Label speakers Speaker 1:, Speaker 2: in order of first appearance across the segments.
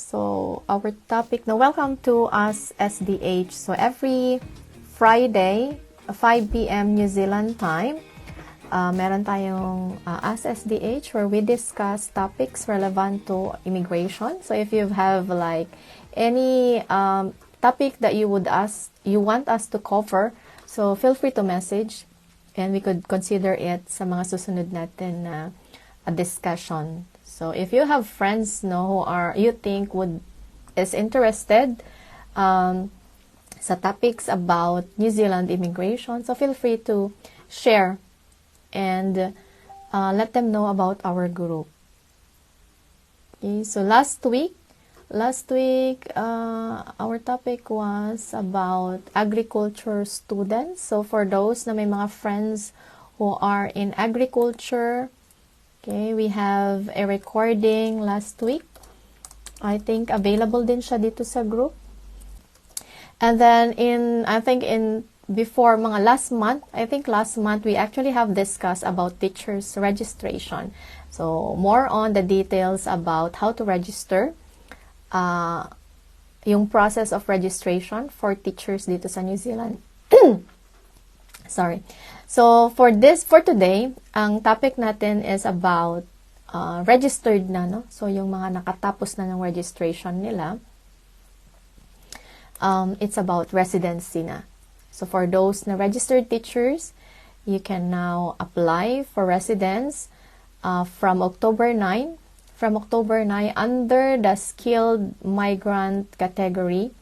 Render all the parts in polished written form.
Speaker 1: So, our topic na welcome to us SDH. So, every Friday, 5 p.m. New Zealand time, meron tayong Ask SDH where we discuss topics relevant to immigration. So, if you have like any topic that you want us to cover, so feel free to message and we could consider it sa mga susunod natin na discussion. So if you have friends who you think is interested sa topics about New Zealand immigration, so feel free to share and let them know about our group. Okay, so last week our topic was about agriculture students. So for those na may mga friends who are in agriculture, okay, we have a recording last week. I think available din siya dito sa group. And then before mga last month we actually have discussed about teachers registration. So more on the details about how to register, yung process of registration for teachers dito sa New Zealand. Sorry. So, for today, ang topic natin is about registered na, no? So, yung mga nakatapos na ng registration nila, it's about residency na. So, for those na registered teachers, you can now apply for residence from October 9 under the skilled migrant category.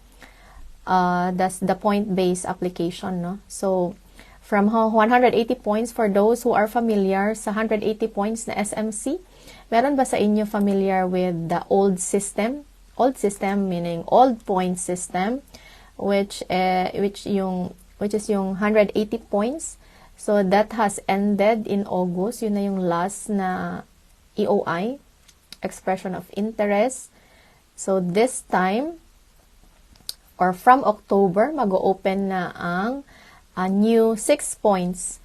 Speaker 1: That's the point-based application, no? So, from 180 points for those who are familiar sa 180 points na SMC. Meron ba sa inyo familiar with the old system? Old system meaning old point system, which is yung 180 points. So that has ended in August. Yun na yung last na EOI, expression of interest. So this time or from October, mag-open na ang a new 6 points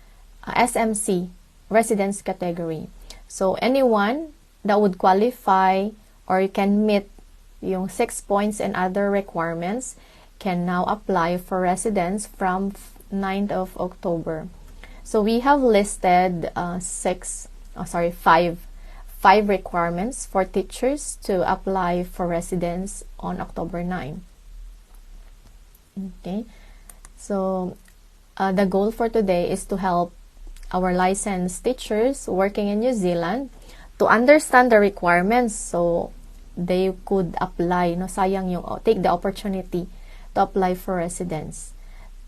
Speaker 1: SMC residence category. So anyone that would qualify or can meet yung 6 points and other requirements can now apply for residence from 9th of October. So we have listed 5 requirements for teachers to apply for residence on October 9. Okay. So the goal for today is to help our licensed teachers working in New Zealand to understand the requirements so they could apply, take the opportunity to apply for residence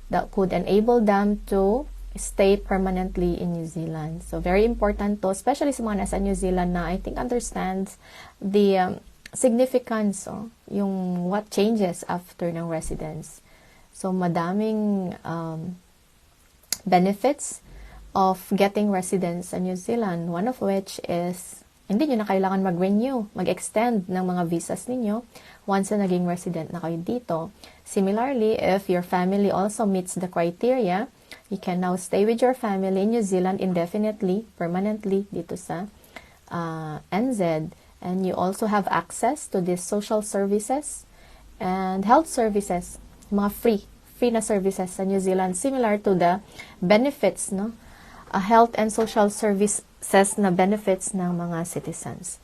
Speaker 1: that could enable them to stay permanently in New Zealand. So very important to, especially sa mga nasa New Zealand na I think understands the significance, yung what changes after ng residence. So madaming benefits of getting residence in New Zealand, one of which is hindi nyo na kailangan mag-renew, mag-extend ng mga visas ninyo once na naging resident na kayo dito. Similarly, if your family also meets the criteria, you can now stay with your family in New Zealand indefinitely, permanently dito sa NZ. And you also have access to these social services and health services, mga free na services sa New Zealand, similar to the benefits, health and social services na benefits ng mga citizens.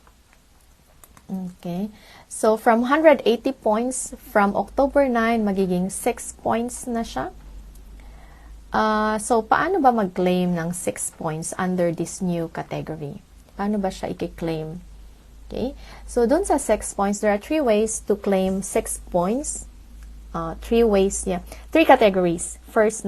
Speaker 1: Okay. So, from 180 points, from October 9, magiging 6 points na siya. So, paano ba mag-claim ng 6 points under this new category? Paano ba siya i-claim? Okay. So, dun sa 6 points, there are 3 ways to claim 6 points. 3 categories. First,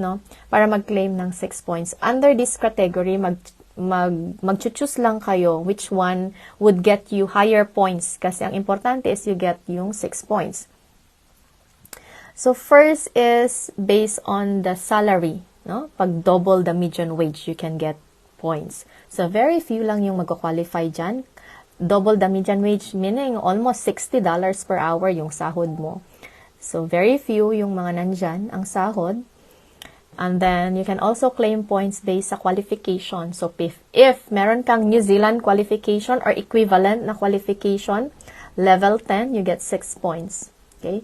Speaker 1: para mag-claim ng 6 points. Under this category, mag-choose lang kayo which one would get you higher points. Kasi ang importante is you get yung 6 points. So, first is based on the salary. Pag double the median wage, you can get points. So, very few lang yung mag-qualify dyan. Double the median wage, meaning almost $60 per hour yung sahod mo. So, very few yung mga nandyan, ang sahod. And then, you can also claim points based sa qualification. So, if meron kang New Zealand qualification or equivalent na qualification level 10, you get 6 points. Okay?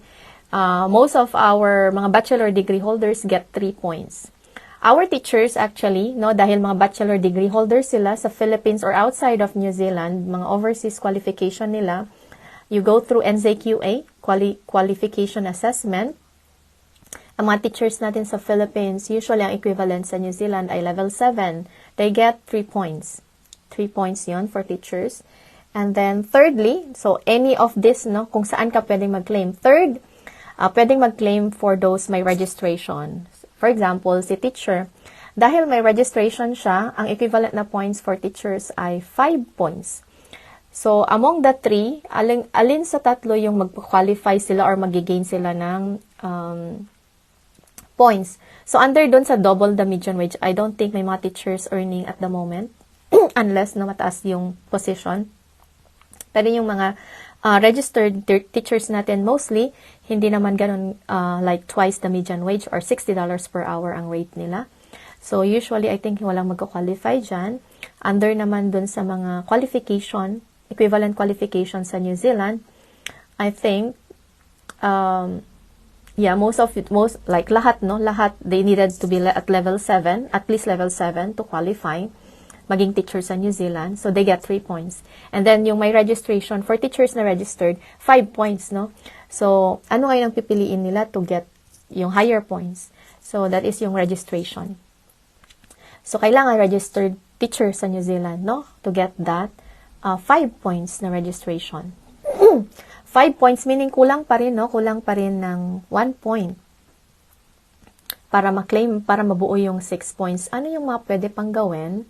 Speaker 1: Most of our mga bachelor degree holders get 3 points. Our teachers actually, no, dahil mga bachelor degree holders sila sa Philippines or outside of New Zealand, mga overseas qualification nila, you go through NZQA, qualification assessment. Ang mga teachers natin sa Philippines, usually ang equivalent sa New Zealand ay level 7. They get 3 points. 3 points yon for teachers. And then thirdly, so any of this, no, kung saan ka pwedeng mag-claim. Third, pwedeng mag-claim for those may registration. For example, si teacher, dahil may registration siya, ang equivalent na points for teachers ay 5 points. So, among the 3, alin sa tatlo yung mag-qualify sila or mag-gain sila ng points. So, under dun sa double the median wage, I don't think may mga teachers earning at the moment unless na mataas yung position. Pero yung mga registered teachers natin mostly, hindi naman ganun like twice the median wage or $60 per hour ang rate nila. So, usually, I think walang mag-qualify dyan. Under naman dun sa mga qualification, equivalent qualification sa New Zealand, I think, lahat, they needed to be at level 7, at least level 7 to qualify maging teacher sa New Zealand. So, they get 3 points. And then, yung may registration, for teachers na registered, 5 points, no? So, ano ngayon ang pipiliin nila to get yung higher points? So, that is yung registration. So, kailangan registered teacher sa New Zealand, no? To get that 5 points na registration. 5 points, meaning kulang pa rin, no? Kulang pa rin ng 1 point para ma-claim, para mabuo yung 6 points. Ano yung mga pwede pang gawin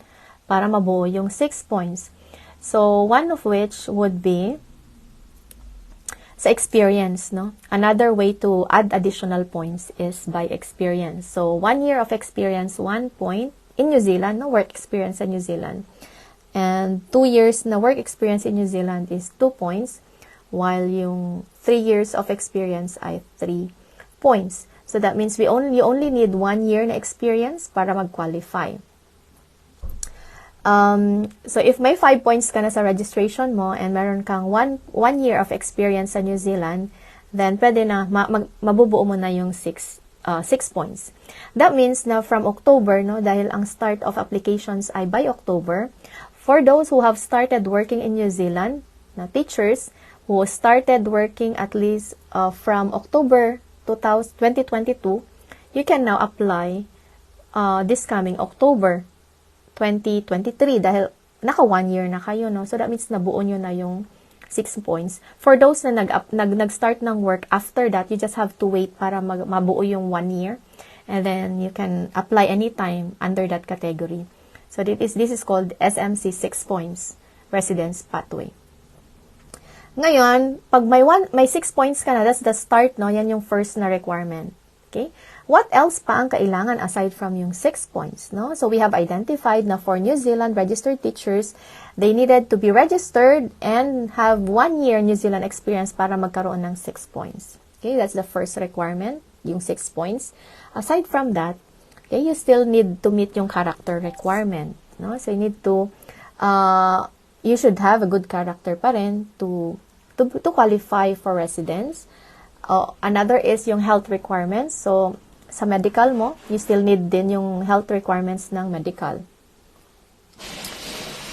Speaker 1: para mabuo yung 6 points? So, one of which would be sa experience, no? Another way to add additional points is by experience. So, 1 year of experience, 1 point in New Zealand, no? Work experience in New Zealand. And 2 years na work experience in New Zealand is 2 points, while yung 3 years of experience ay 3 points. So, that means you only need 1 year na experience para mag-qualify. So, if may 5 points ka na sa registration mo and meron kang 1 year of experience sa New Zealand, then pwede na, mabubuo mo na yung 6 points. That means na from October, no, dahil ang start of applications ay by October, for those who have started working in New Zealand, na teachers who started working at least from October 2022, you can now apply this coming October 2023 dahil naka 1 year na kayo, no? So that means nabuo nyo na yung 6 points. For those na nag-start ng work after that, you just have to wait para mabuo yung 1 year. And then you can apply anytime under that category. So this is called SMC 6 points residence pathway. Ngayon, pag may 6 points ka na, that's the start, no? Yan yung first na requirement. Okay? What else pa ang kailangan aside from yung 6 points, no? So, we have identified na for New Zealand registered teachers, they needed to be registered and have 1 year New Zealand experience para magkaroon ng 6 points. Okay? That's the first requirement, yung 6 points. Aside from that, okay, you still need to meet yung character requirement, no? So, you need to, you should have a good character pa rin to qualify for residence. Another is yung health requirements. So, sa medical mo, you still need din yung health requirements ng medical.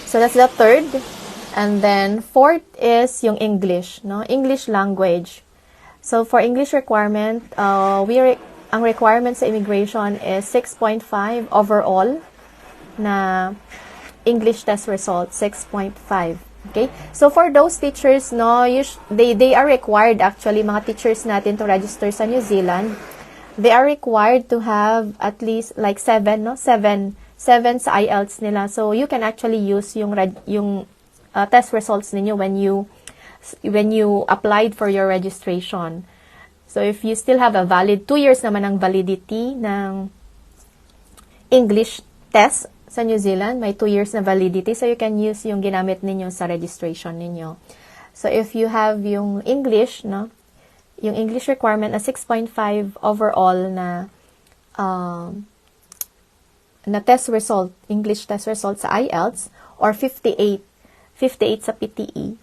Speaker 1: So, that's the third. And then, fourth is yung English, no? English language. So, for English requirement, ang requirement sa immigration is 6.5 overall na English test result, 6.5. Okay? So, for those teachers, no, they are required, actually, mga teachers natin to register sa New Zealand, they are required to have at least like 7, no? 7 sa IELTS nila. So, you can actually use yung test results ninyo when you applied for your registration. So, if you still have a valid, 2 years naman ang validity ng English test sa New Zealand, may 2 years na validity. So, you can use yung ginamit ninyo sa registration ninyo. So, if you have yung English, no? Yung English requirement na 6.5 overall na test result, English test result sa IELTS, or 58 sa PTE.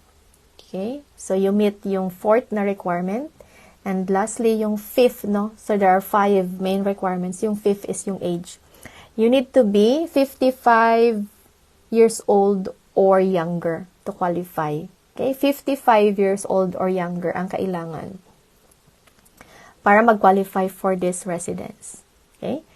Speaker 1: Okay? So, you meet yung fourth na requirement. And lastly, yung fifth, no? So, there are 5 main requirements. Yung fifth is yung age. You need to be 55 years old or younger to qualify. Okay? 55 years old or younger ang kailangan para mag-qualify for this residence. Okay?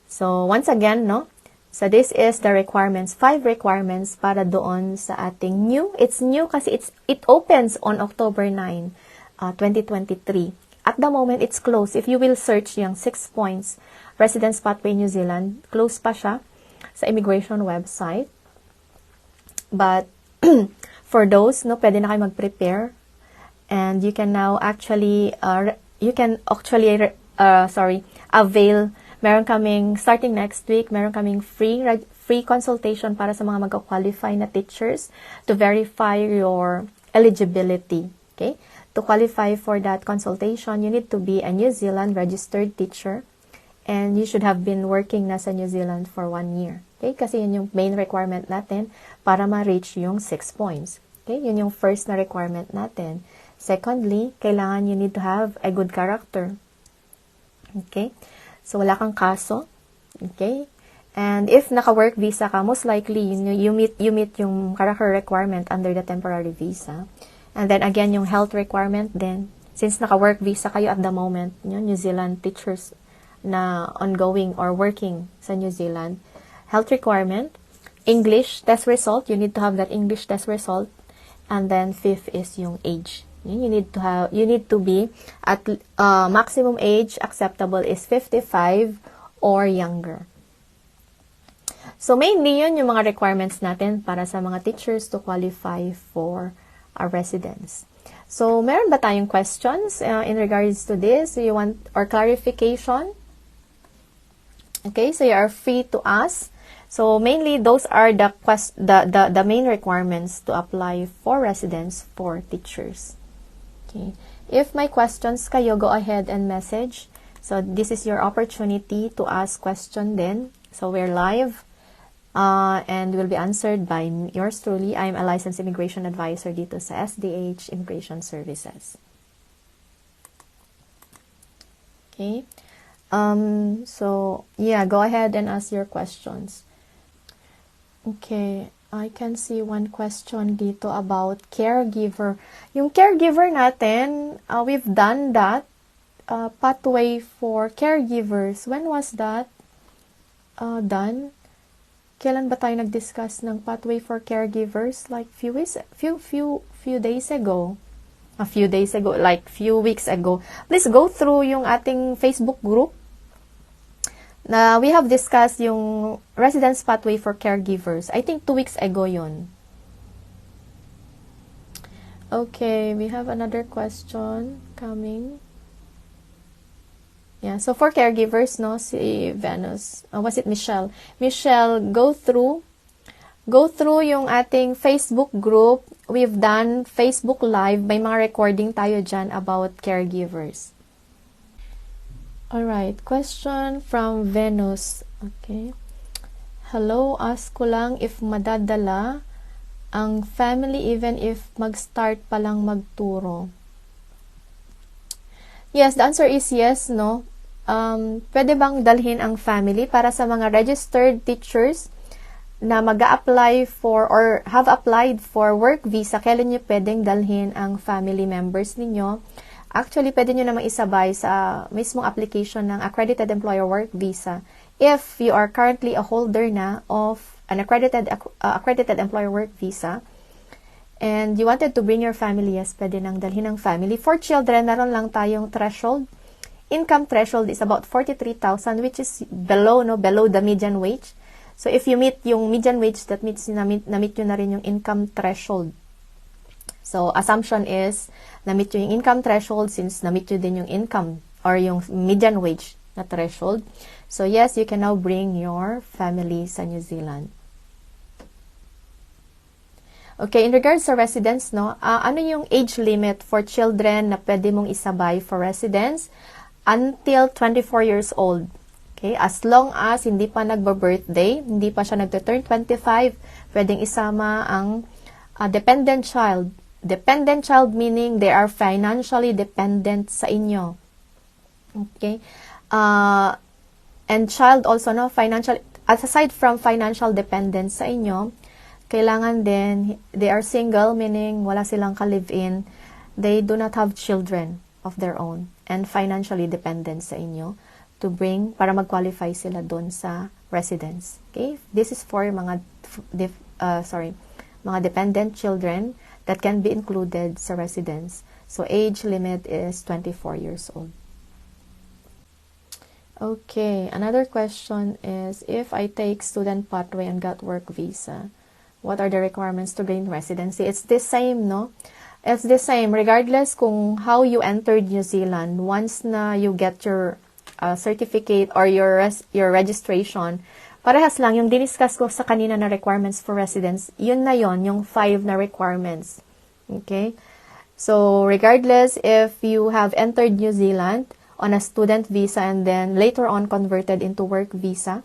Speaker 1: So, once again, no? So, this is the requirements, 5 requirements para doon sa ating new. It's new kasi it opens on October 9, 2023. At the moment, it's closed. If you will search yung 6 points, Residence Pathway New Zealand, closed pa siya sa immigration website. But, for those, no, pwede na kayo mag-prepare. And you can now actually, avail. Meron kaming, starting next week, meron kaming free consultation para sa mga magka-qualify na teachers to verify your eligibility. Okay? To qualify for that consultation, you need to be a New Zealand registered teacher and you should have been working na sa New Zealand for 1 year. Okay? Kasi yun yung main requirement natin para ma-reach yung 6 points. Okay? Yun yung first na requirement natin. Secondly, kailangan you need to have a good character. Okay? So, wala kang kaso. Okay? And if naka-work visa ka, most likely, you meet yung character requirement under the temporary visa. And then, again, yung health requirement din. Since naka-work visa kayo at the moment, New Zealand teachers na ongoing or working sa New Zealand, health requirement, English test result, you need to have that English test result. And then, fifth is yung age. You need to be at maximum age acceptable is 55 or younger. So mainly yun yung mga requirements natin para sa mga teachers to qualify for a residence. So meron ba tayong questions in regards to this? You want or clarification? Okay, so you are free to ask. So mainly those are the main requirements to apply for residence for teachers. Okay. If may questions kayo, go ahead and message. So, this is your opportunity to ask question then. So, we're live and will be answered by yours truly. I'm a licensed immigration advisor dito sa SDH Immigration Services. Okay. So, yeah, go ahead and ask your questions. Okay. I can see one question dito about caregiver. Yung caregiver natin, we've done that. Pathway for caregivers. When was that done? Kailan ba tayo nag-discuss ng pathway for caregivers? Like few days ago. A few days ago, like few weeks ago. Please go through yung ating Facebook group. Na we have discussed yung residence pathway for caregivers. I think 2 weeks ago yun. Okay, we have another question coming. Yeah, so for caregivers, no, si Venus, was it Michelle? Michelle, go through yung ating Facebook group. We've done Facebook Live. May mga recording tayo dyan about caregivers. Alright, question from Venus. Okay. Hello, ask ko lang if madadala ang family even if mag-start pa lang magturo. Yes, the answer is yes, no? Pwede bang dalhin ang family para sa mga registered teachers na mag-a-apply for or have applied for work visa? Kailan nyo pwedeng dalhin ang family members ninyo? Actually, pwede nyo namang isabay sa mismong application ng Accredited Employer Work Visa if you are currently a holder na of an accredited Employer Work Visa and you wanted to bring your family, yes, pwede nang dalhin ang family. For children, naroon lang tayong threshold. Income threshold is about 43,000 which is below the median wage. So, if you meet yung median wage, that means na-meet nyo na rin yung income threshold. So, assumption is, na-meet yung income threshold since na-meet nyo din yung income or yung median wage na threshold. So, yes, you can now bring your family sa New Zealand. Okay, in regards sa residence, no, ano yung age limit for children na pwede mong isabay for residence? Until 24 years old. Okay, as long as hindi pa nagba-birthday, hindi pa siya nagto-turn 25, pwedeng isama ang dependent child dependent child meaning they are financially dependent sa inyo. Okay? And child also, no, financial, aside from financial dependence sa inyo, kailangan din, they are single, meaning wala silang ka-live-in, they do not have children of their own, and financially dependent sa inyo to bring, para mag-qualify sila doon sa residence. Okay? This is for mga, mga dependent children that can be included sa residence. So, age limit is 24 years old. Okay, another question is, if I take student pathway and got work visa, what are the requirements to gain residency? It's the same, no? It's the same, regardless kung how you entered New Zealand. Once na you get your certificate or your registration, parehas lang, yung diniscuss ko sa kanina na requirements for residence, yun na yon, yung 5 na requirements. Okay? So, regardless if you have entered New Zealand on a student visa and then later on converted into work visa,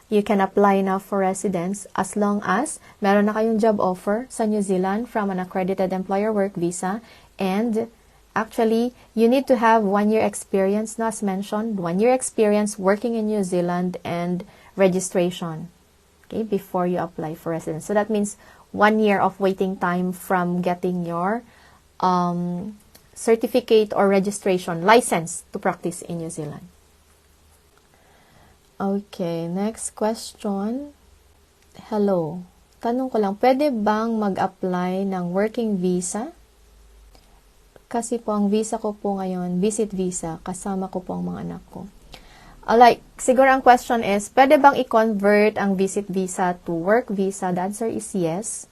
Speaker 1: you can apply now for residence as long as meron na kayong job offer sa New Zealand from an accredited employer work visa, and actually, you need to have 1 year experience, no, as mentioned, 1 year experience working in New Zealand and registration, okay, before you apply for residence. So that means 1 year of waiting time from getting your certificate or registration license to practice in New Zealand. Okay, next question. Hello. Tanong ko lang, pwede bang mag-apply ng working visa? Kasi po ang visa ko po ngayon, visit visa, kasama ko po ang mga anak ko. Siguro ang question is, pwede bang i-convert ang visit visa to work visa? The answer is yes.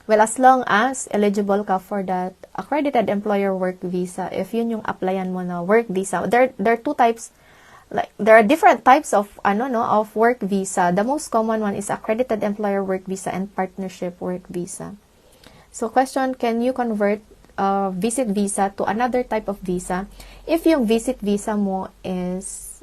Speaker 1: Well, as long as eligible ka for that accredited employer work visa, if yun yung applyan mo na work visa, there are two types. There are different types of of work visa. The most common one is accredited employer work visa and partnership work visa. So question, can you convert visit visa to another type of visa? If yung visit visa mo is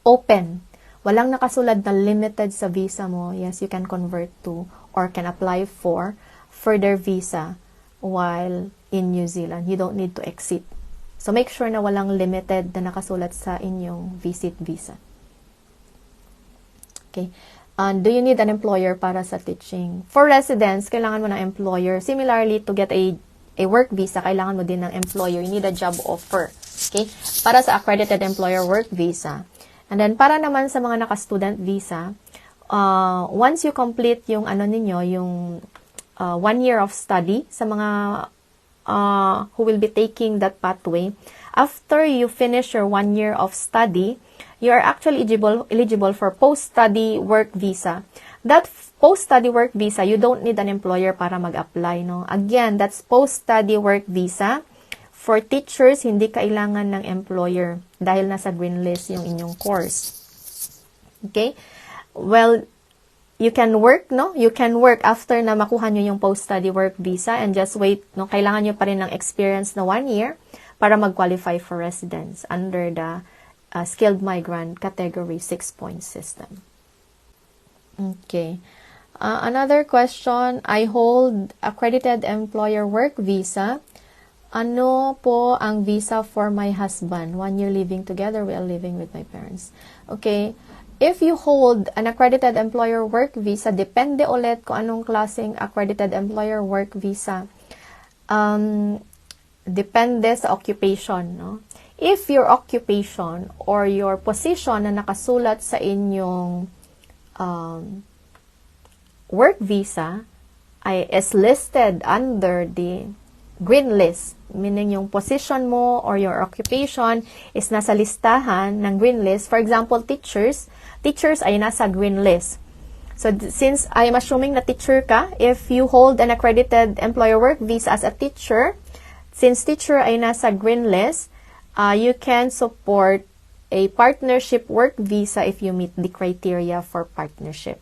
Speaker 1: open, walang nakasulad na limited sa visa mo, yes, you can convert to or can apply for further visa while in New Zealand. You don't need to exit. So, make sure na walang limited na nakasulat sa inyong visit visa. Okay. Do you need an employer para sa teaching? For residents, kailangan mo ng employer. Similarly, to get a work visa, kailangan mo din ng employer. You need a job offer. Okay? Para sa accredited employer work visa. And then, para naman sa mga naka-student visa, once you complete yung yung 1 year of study sa mga who will be taking that pathway, after you finish your 1 year of study, you are actually eligible for post-study work visa. That post-study work visa, you don't need an employer para mag-apply, no? Again, that's post-study work visa. For teachers, hindi kailangan ng employer dahil nasa green list yung inyong course. Okay? Well, you can work, no? You can work after na makuha nyo yung post-study work visa and just wait, no? Kailangan nyo pa rin ng experience na 1 year para mag-qualify for residence under the skilled migrant category 6-point system. Okay. Another question, I hold accredited employer work visa. Ano po ang visa for my husband? 1 year living together, we are living with my parents. Okay. If you hold an accredited employer work visa, depende ulit kung anong klaseng accredited employer work visa. Depende sa occupation, no? If your occupation or your position na nakasulat sa inyong work visa is listed under the green list, meaning yung position mo or your occupation is nasa listahan ng green list. For example, teachers ay nasa green list. So, since I am assuming na teacher ka, if you hold an accredited employer work visa as a teacher, since teacher ay nasa green list, you can support a partnership work visa if you meet the criteria for partnership.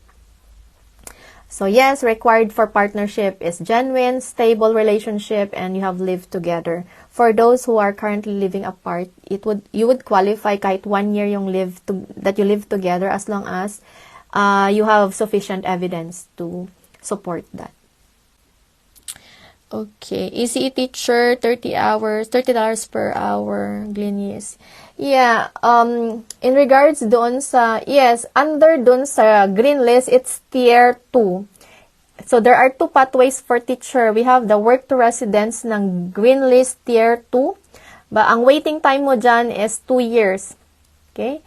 Speaker 1: So, yes, required for partnership is genuine, stable relationship, and you have lived together. For those who are currently living apart, you would qualify kahit 1 year yung that you live together as long as you have sufficient evidence to support that. Okay, ECE teacher, 30 hours, $30 per hour, Glenies. Yeah, in regards doon sa, yes, under doon sa green list, it's tier 2. So, there are two pathways for teacher. We have the work to residence ng green list tier 2. But ang waiting time mo dyan is 2 years. Okay?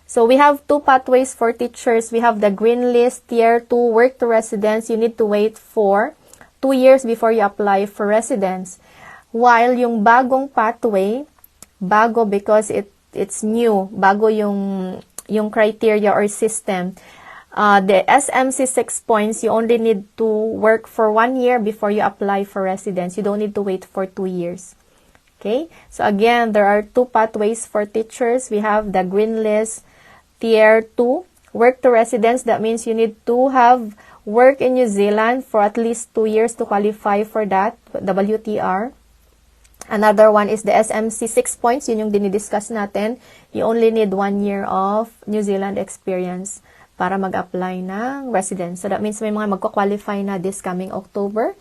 Speaker 1: So, we have two pathways for teachers. We have the green list tier 2 work to residence. You need to wait for 2 years before you apply for residence. While yung bagong pathway, bago because it's new, bago yung criteria or system. The SMC 6 points, you only need to work for 1 year before you apply for residence. You don't need to wait for 2 years. Okay? So again, there are two pathways for teachers. We have the green list tier 2, work to residence. That means you need to have work in New Zealand for at least 2 years to qualify for that, WTR. Another one is the SMC 6 points. Yun yung dinidiscuss natin. You only need 1 year of New Zealand experience para mag-apply ng residence. So that means may mga magko-qualify na this coming October.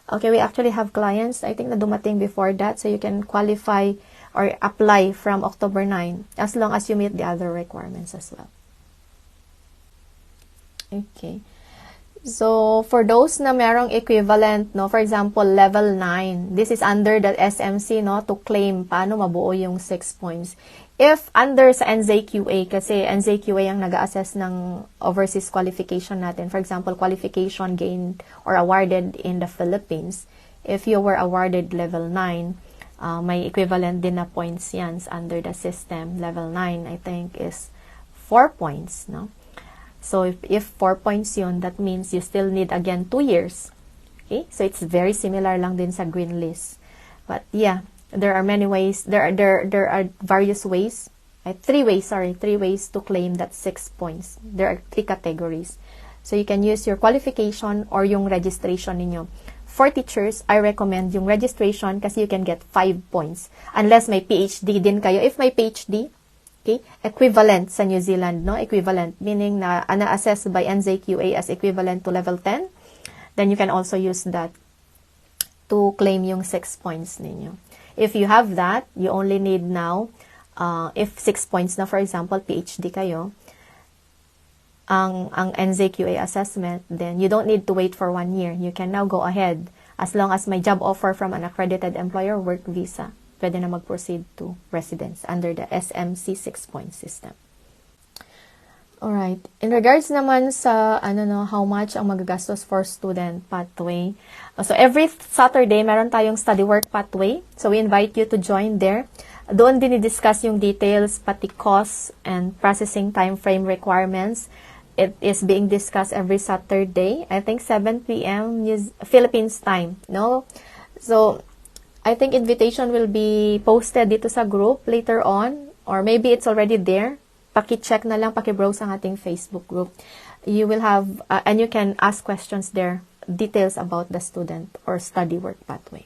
Speaker 1: Okay, we actually have clients, I think, na dumating before that. So you can qualify or apply from October 9 as long as you meet the other requirements as well. Okay. So, for those na merong equivalent, no, for example, level 9, this is under the SMC, no, to claim paano mabuo yung 6 points. If under sa NZQA, kasi NZQA ang nag-assess ng overseas qualification natin, for example, qualification gained or awarded in the Philippines, if you were awarded level 9, may equivalent din na points yan under the system. Level 9, I think, is 4 points, no? So, if 4 points yun, that means you still need, again, 2 years. Okay? So, it's very similar lang din sa green list. But, yeah, there are many ways. There are various ways. 3 ways to claim that 6 points. There are 3 categories. So, you can use your qualification or yung registration ninyo. For teachers, I recommend yung registration kasi you can get 5 points. Unless may PhD din kayo. If may PhD, okay, equivalent sa New Zealand, no? Equivalent, meaning na ana-assess by NZQA as equivalent to level 10, then you can also use that to claim yung 6 points ninyo. If you have that, you only need now, if 6 points na, for example, PhD kayo, ang NZQA assessment, then you don't need to wait for 1 year. You can now go ahead as long as may job offer from an accredited employer, work visa. Pwede na mag-proceed to residence under the SMC 6-point system. Alright. In regards naman sa, how much ang magagastos for student pathway. So, every Saturday, meron tayong study work pathway. So, we invite you to join there. Doon din i-discuss yung details, pati costs and processing time frame requirements. It is being discussed every Saturday. I think 7 p.m. Philippines time. No? So, I think invitation will be posted dito sa group later on, or maybe it's already there. Paki-check na lang, paki-browse ang ating Facebook group. You will have, and you can ask questions there, details about the student or study work pathway.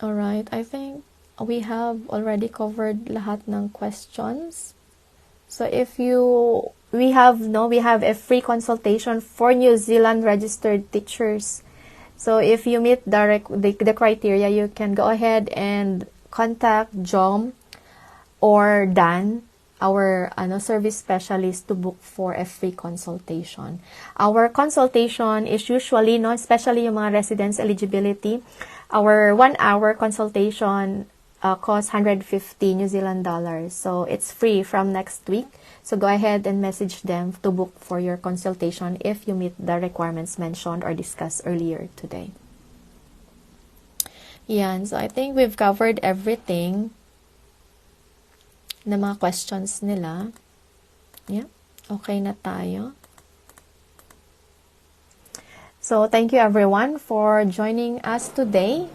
Speaker 1: Alright, I think we have already covered lahat ng questions. So if we have a free consultation for New Zealand registered teachers. So, if you meet the criteria, you can go ahead and contact Jom or Dan, our service specialist, to book for a free consultation. Our consultation is usually, especially yung mga residence eligibility, our 1-hour consultation costs 150 New Zealand dollars. So, it's free from next week. So, go ahead and message them to book for your consultation if you meet the requirements mentioned or discussed earlier today. Yan. So, I think we've covered everything na mga questions nila. Yeah. Okay na tayo. So, thank you everyone for joining us today.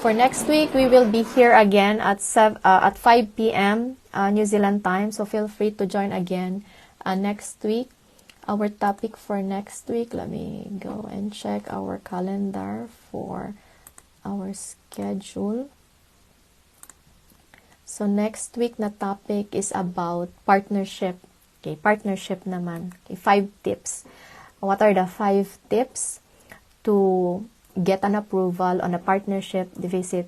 Speaker 1: For next week, we will be here again at 5 p.m. New Zealand time. So feel free to join again next week. Our topic for next week, let me go and check our calendar for our schedule. So next week na topic is about partnership. Okay, partnership naman. Okay, 5 tips. What are the 5 tips? to get an approval on a partnership visa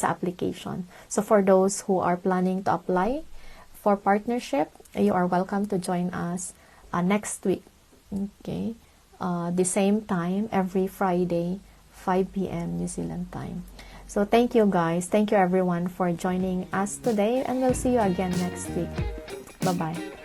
Speaker 1: application. So for those who are planning to apply for partnership, you are welcome to join us next week. Okay, the same time every Friday, 5 p.m. New Zealand time. So thank you guys. Thank you everyone for joining us today, and we'll see you again next week. Bye-bye.